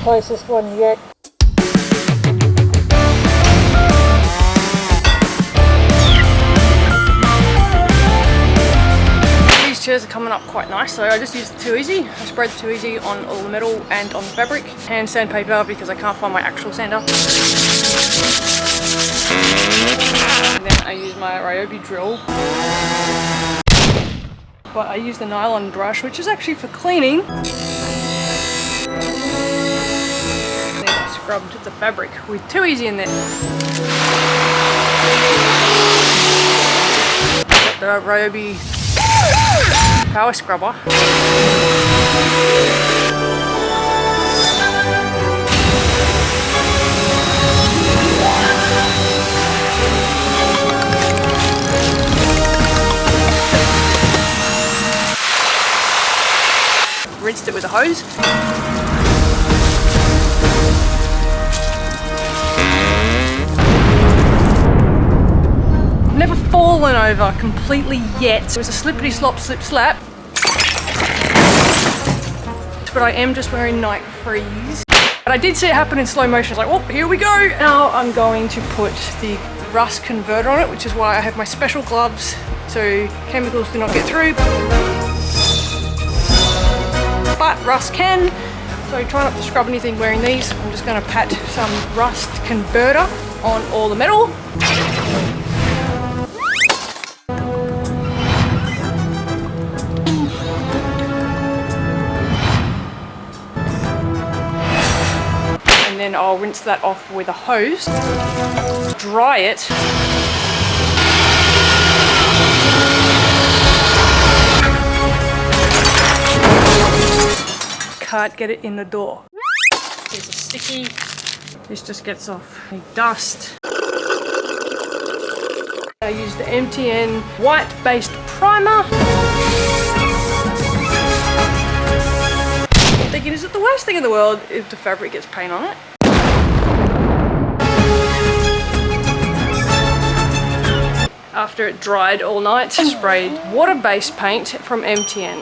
closest one yet. These chairs are coming up quite nice, so I just used the Too Easy. I spread the Too Easy on all the metal and on the fabric, and sandpaper because I can't find my actual sander. And then I use my Ryobi drill. But I use the nylon brush, which is actually for cleaning. And then I scrubbed the fabric with Too Easy in there. Got the Ryobi power scrubber. Rinsed it with a hose. I've never fallen over completely yet. It was a slippity slop slip slap. But I am just wearing night freeze. But I did see it happen in slow motion. I was like, oh, here we go. Now I'm going to put the rust converter on it, which is why I have my special gloves so chemicals do not get through. But rust can, so try not to scrub anything wearing these. I'm just going to pat some rust converter on all the metal. And then I'll rinse that off with a hose, dry it. Can't get it in the door. Here's a sticky. This just gets off any dust. I used the MTN white-based primer. I'm thinking, is it the worst thing in the world if the fabric gets paint on it? After it dried all night, I sprayed water-based paint from MTN.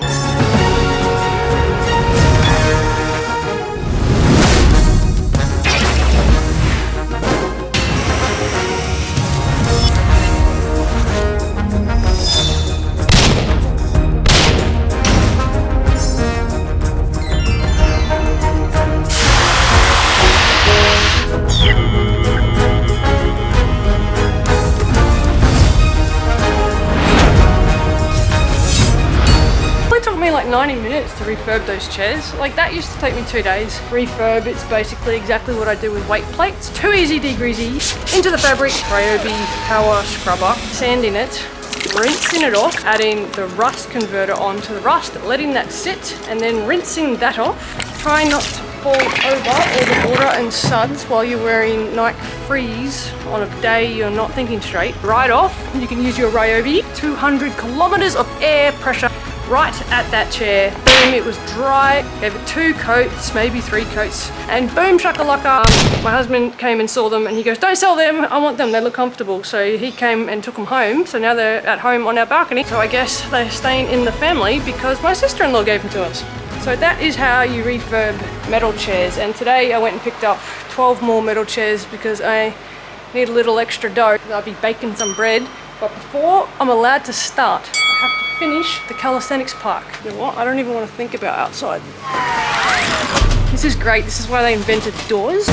Like 90 minutes to refurb those chairs. Like that used to take me 2 days. Refurb, it's basically exactly what I do with weight plates. Too easy degreasy into the fabric, Ryobi power scrubber, sanding it, rinsing it off, adding the rust converter onto the rust, letting that sit, and then rinsing that off. Try not to fall over all the water and suds while you're wearing night freeze on a day you're not thinking straight. Right off, you can use your Ryobi, 200 kilometers of air pressure right at that chair. Boom, it was dry. Gave it 2 coats, maybe 3 coats, and boom shakalaka. My husband came and saw them and he goes, don't sell them, I want them, they look comfortable. So he came and took them home. So now they're at home on our balcony. So I guess they're staying in the family because my sister-in-law gave them to us. So that is how you refurb metal chairs. And today I went and picked up 12 more metal chairs because I need a little extra dough. I'll be baking some bread. But before I'm allowed to start, I have to finish the calisthenics park. You know what? I don't even want to think about outside. This is great. This is why they invented doors.